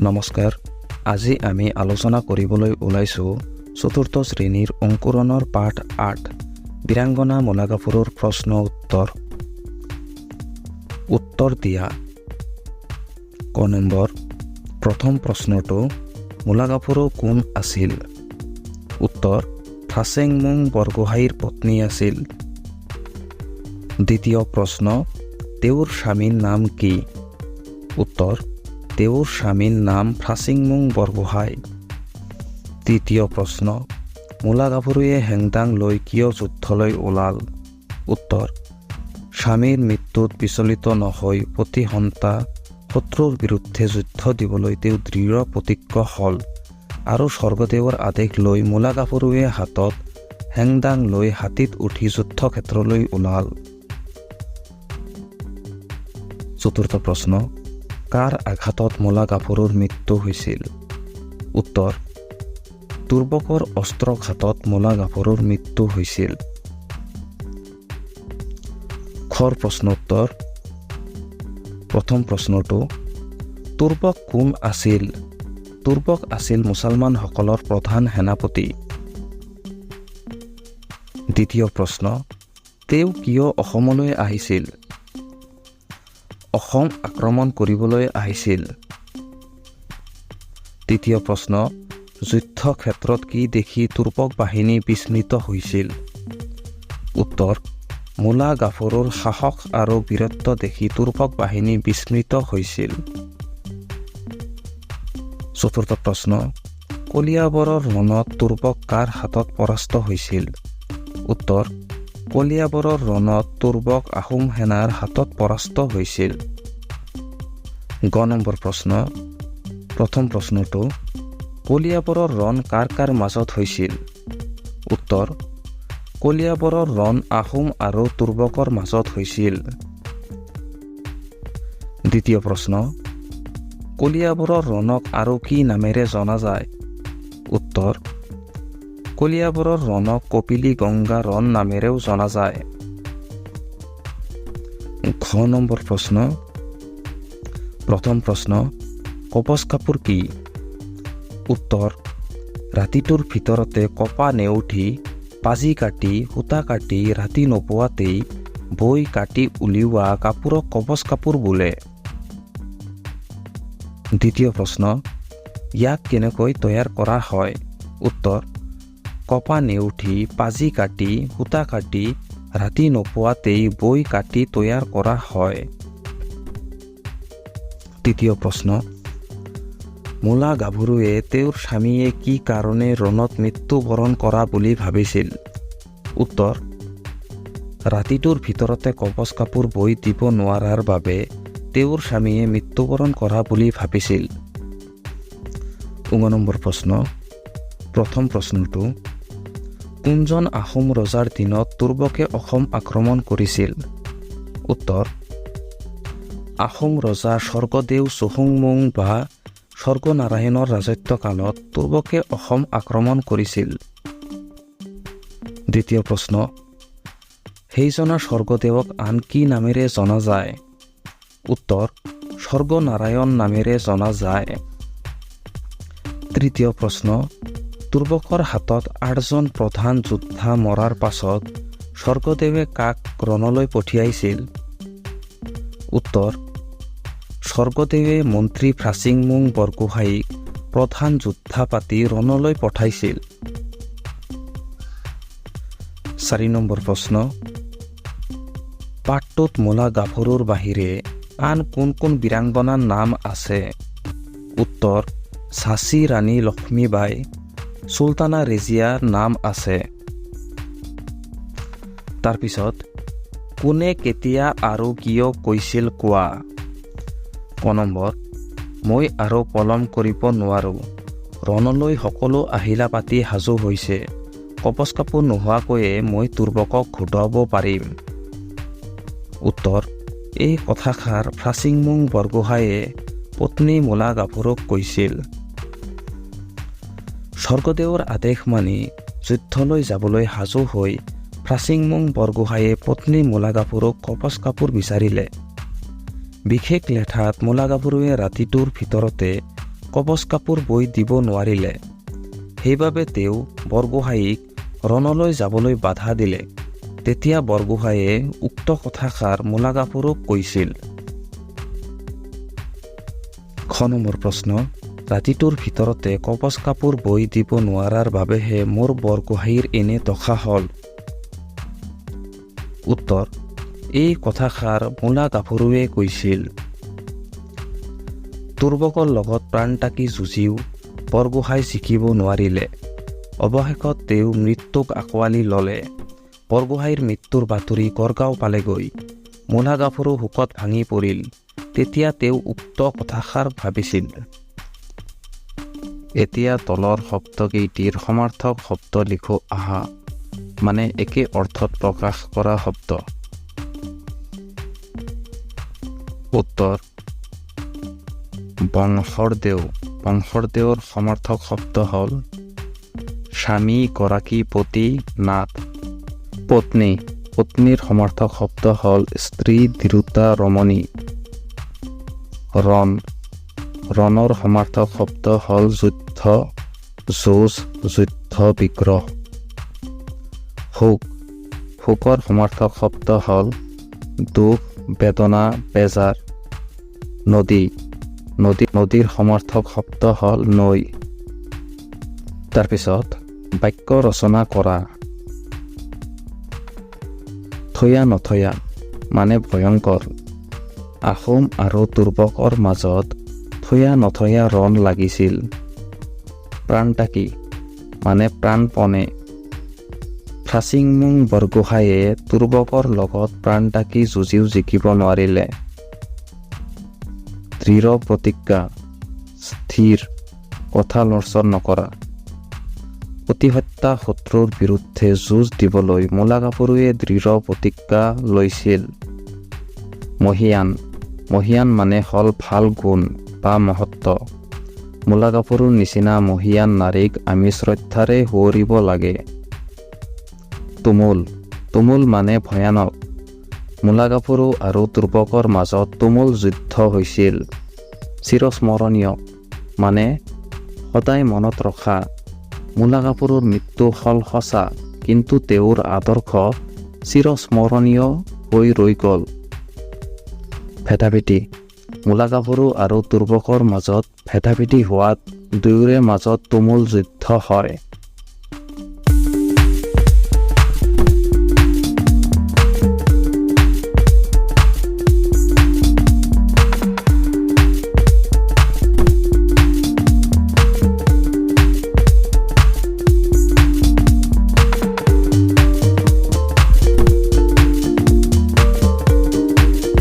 নমস্কাৰ, আজি আমি আলোচনা কৰিবলৈ ওলাইছোঁ চতুৰ্থ শ্ৰেণীৰ অংকুৰণৰ পাঠ ৮ বীৰাংগনা মূলাগাভৰুৰ প্ৰশ্ন উত্তৰ দিয়া। ক নম্বৰ, প্ৰথম প্ৰশ্নটো মূলাগাভৰু কোন আছিল? উত্তৰ, ফ্ৰাছেঙমুং বৰগোহাঁইৰ পত্নী আছিল। দ্বিতীয় প্ৰশ্ন, তেওঁৰ স্বামীৰ নাম কি? উত্তৰ, তেওঁৰ স্বামীৰ নাম ফ্ৰাছেঙমুং বৰগোহাঁই। তৃতীয় প্ৰশ্ন, মূলাগাভৰুৱে হেংদাং লৈ কিয় যুদ্ধলৈ ওলাল? উত্তৰ, স্বামীৰ মৃত্যুত বিচলিত নহৈ প্ৰতিহন্তা শত্ৰুৰ বিৰুদ্ধে যুদ্ধ দিবলৈ তেওঁ দৃঢ় প্ৰতিজ্ঞ হ'ল আৰু স্বৰ্গদেৱৰ আদেশ লৈ মূলাগাভৰুৱে হাতত হেংদাং লৈ হাতীত উঠি যুদ্ধক্ষেত্ৰলৈ ওলাল। চতুৰ্থ প্ৰশ্ন, কাৰ আঘাতত মূলাগাভৰুৰ মৃত্যু হৈছিল? উত্তৰ, তুৰ্বকৰ অস্ত্ৰঘাতত মূলাগাভৰুৰ মৃত্যু হৈছিল। খৰ প্ৰশ্নোত্তৰ। প্ৰথম প্ৰশ্নটো, তুৰ্বক কোন আছিল? তুৰ্বক আছিল মুছলমানসকলৰ প্ৰধান সেনাপতি। দ্বিতীয় প্ৰশ্ন, তেওঁ কিয় অসমলৈ আহিছিল? অসম আক্ৰমণ কৰিবলৈ আহিছিল। তৃতীয় প্ৰশ্ন, যুদ্ধক্ষেত্ৰত কি দেখি তুৰ্বক বাহিনী বিস্মিত হৈছিল? উত্তৰ, মূলাগাভৰুৰ সাহস আৰু বীৰত্ব দেখি তুৰ্বক বাহিনী বিস্মিত হৈছিল। চতুৰ্থ প্ৰশ্ন, কলিয়াবৰৰ ৰণত তুৰ্বক কাৰ হাতত পৰাস্ত হৈছিল? উত্তৰ, কলিয়াবৰৰ ৰণত তুৰ্বক আহোম সেনাৰ হাতত পৰাস্ত হৈছিল। গ নম্বৰ প্ৰশ্ন। প্ৰথম প্ৰশ্নটো, কলিয়াবৰৰ ৰণ কাৰ কাৰ মাজত হৈছিল? উত্তৰ, কলিয়াবৰৰ ৰণ আহোম আৰু তুৰ্বকৰ মাজত হৈছিল। দ্বিতীয় প্ৰশ্ন, কলিয়াবৰৰ ৰণক আৰু কি নামেৰে জনা যায়? উত্তৰ, কলিয়াবৰৰ ৰণক কপিলী গংগা ৰণ নামেৰেও জনা যায়। ঘ নম্বৰ প্ৰশ্ন। প্ৰথম প্ৰশ্ন, কপচ কাপোৰ কি? উত্তৰ, ৰাতিটোৰ ভিতৰতে কপা নেউঠি পাজি কাটি সূতা কাটি ৰাতি নোপোৱাতেই বৈ কাটি উলিওৱা কাপোৰক কপচ কাপোৰ বোলে। দ্বিতীয় প্ৰশ্ন, ইয়াক কেনেকৈ তৈয়াৰ কৰা হয়? উত্তৰ, কপা নেউঠি পাজি কাটি সূতা কাটি ৰাতি নোপোৱাতেই বৈ কাটি তৈয়াৰ কৰা হয়। তৃতীয় প্ৰশ্ন, মূলাগাভৰুৱে তেওঁৰ স্বামীয়ে কি কাৰণে ৰণত মৃত্যুবৰণ কৰা বুলি ভাবিছিল? উত্তৰ, ৰাতিটোৰ ভিতৰতে কপচ কাপোৰ বৈ দিব নোৱাৰাৰ বাবে তেওঁৰ স্বামীয়ে মৃত্যুবৰণ কৰা বুলি ভাবিছিল। ঙ নম্বৰ প্ৰশ্ন। প্ৰথম প্ৰশ্নটো, কোনজন আহোম ৰজাৰ দিনত তুৰ্বকে অসম আক্ৰমণ কৰিছিল? উত্তৰ, আহোম ৰজা স্বৰ্গদেউ চুহুংমুং বা স্বৰ্গনাৰায়ণৰ ৰাজত্বকালত তুৰ্বকে অসম আক্ৰমণ কৰিছিল। দ্বিতীয় প্ৰশ্ন, সেইজনা স্বৰ্গদেৱক আন কি নামেৰে জনা যায়? উত্তৰ, স্বৰ্গনাৰায়ণ নামেৰে জনা যায়। তৃতীয় প্ৰশ্ন, তুৰ্বকৰ হাতত ৮জন প্ৰধান যোদ্ধা মৰাৰ পাছত স্বৰ্গদেৱে কাক ৰণলৈ পঠিয়াইছিল? উত্তৰ, স্বৰ্গদেৱে মন্ত্ৰী ফ্ৰাছেঙমুং বৰগোহাঁইক প্ৰধান যোদ্ধা পাতি ৰণলৈ পঠাইছিল। ৪ নম্বৰ প্ৰশ্ন, পাঠটোত মূলাগাভৰুৰ বাহিৰে আন কোন কোন বীৰাংগনাৰ নাম আছে? উত্তৰ, ঝাঁচী ৰাণী লক্ষ্মীবাই, চুলতানা ৰেজিয়াৰ নাম আছে। তাৰপিছত, কোনে কেতিয়া আৰু কিয় কৈছিল কোৱা? ক নম্বৰ, মই আৰু পলম কৰিব নোৱাৰোঁ। ৰণলৈ সকলো আহিলা পাতি সাজু হৈছে। কপচ কাপোৰ নোহোৱাকৈয়ে মই তুৰ্বকক ঘূটাব পাৰিম। উত্তৰ, এই কথাষাৰ ফ্ৰাছেঙমুং বৰগোহাঁইয়ে পত্নী মূলাগাভৰুক কৈছিল। স্বৰ্গদেৱৰ আদেশ মানি যুদ্ধলৈ যাবলৈ সাজু হৈ ফ্ৰাছেঙমুং বৰগোহাঁইয়ে পত্নী মূলাগাভৰুক কপচ কাপোৰ বিচাৰিলে। বিশেষ লেঠাত মূলাগাভৰুৱে ৰাতিটোৰ ভিতৰতে কবচ কাপোৰ বৈ দিব নোৱাৰিলে। সেইবাবে তেওঁ বৰগোহাঁইক ৰণলৈ যাবলৈ বাধা দিলে। তেতিয়া বৰগোহাঁয়ে উক্ত কথাষাৰ মূলাগাভৰুক কৈছিল। খ নম্বৰ প্ৰশ্ন, ৰাতিটোৰ ভিতৰতে কবচ কাপোৰ বৈ দিব নোৱাৰাৰ বাবেহে মোৰ বৰগোহাঁইৰ এনে দশা হ'ল। উত্তৰ, এই কথাষাৰ মূলাগাভৰুৱে কৈছিল। তুৰ্বকৰ লগত প্ৰাণটাকি যুঁজিও বৰগোহাঁই জিকিব নোৱাৰিলে। অৱশেষত তেওঁ মৃত্যুক আঁকোৱালি ল'লে। বৰগোহাঁইৰ মৃত্যুৰ বাতৰি গড়গাঁও পালেগৈ। মূলাগাভৰু শোকত ভাঙি পৰিল। তেতিয়া তেওঁ উক্ত কথাষাৰ ভাবিছিল। এতিয়া তলৰ শব্দকেইটিৰ সমাৰ্থক শব্দ লিখো আহা, মানে একে অৰ্থত প্ৰকাশ কৰা শব্দ। উত্তৰ, বংশৰদেও। বংশৰদেওৰ সমাৰ্থক শব্দ হ'ল স্বামী, গৰাকী, পতি, নাথ। পত্নী। পত্নীৰ সমাৰ্থক শব্দ হ'ল স্ত্ৰী, তিৰোতা, ৰমণী। ৰণ। ৰণৰ সমাৰ্থক শব্দ হ'ল যুদ্ধ, যুঁজ, যুদ্ধ বিগ্ৰহ। শোক। শোকৰ সমাৰ্থক শব্দ হ'ল দুখ, বেদনা, বেজাৰ। নদী। নদীৰ সমাৰ্থক শব্দ হ'ল নৈ। তাৰপিছত বাক্য ৰচনা কৰা। থৈয়া নথৈয়া মানে ভয়ংকৰ। আহোম আৰু তুৰ্বকৰ মাজত থৈয়া নথৈয়া ৰণ লাগিছিল। প্ৰাণটাকি মানে প্ৰাণপণে। ফ্ৰাচিংমুং বৰগোহাঁয়ে তুৰ্বকৰ লগত প্ৰাণটাকি যুঁজিও জিকিব নোৱাৰিলে। দৃঢ় প্ৰতিজ্ঞা, স্থিৰ, কথা লৰচৰ নকৰা। প্ৰতিহত্যা শত্ৰুৰ বিৰুদ্ধে যুঁজ দিবলৈ মূলাগাভৰুৱে দৃঢ় প্ৰতিজ্ঞা লৈছিল। মহীয়ান। মহীয়ান মানে হ'ল ভাল গুণ বা মহত্ব। মূলাগাভৰুৰ নিচিনা মহীয়ান নাৰীক আমি শ্ৰদ্ধাৰে সুঁৱৰিব লাগে। তুমুল। তুমুল মানে ভয়ানক। মূলাগাভৰু আৰু তুৰ্বকৰ মাজত তুমুল যুদ্ধ হৈছিল। চিৰস্মৰণীয় মানে সদায় মনত ৰখা। মূলাগাভৰুৰ মৃত্যু হ'ল সঁচা, কিন্তু তেওঁৰ আদৰ্শ চিৰস্মৰণীয় হৈ ৰৈ গ'ল। ভেদাভেদি। মূলাগাভৰু আৰু তুৰ্বকৰ মাজত ভেদাভেদি হোৱাত দুয়োৰে মাজত তুমুল যুদ্ধ হয়।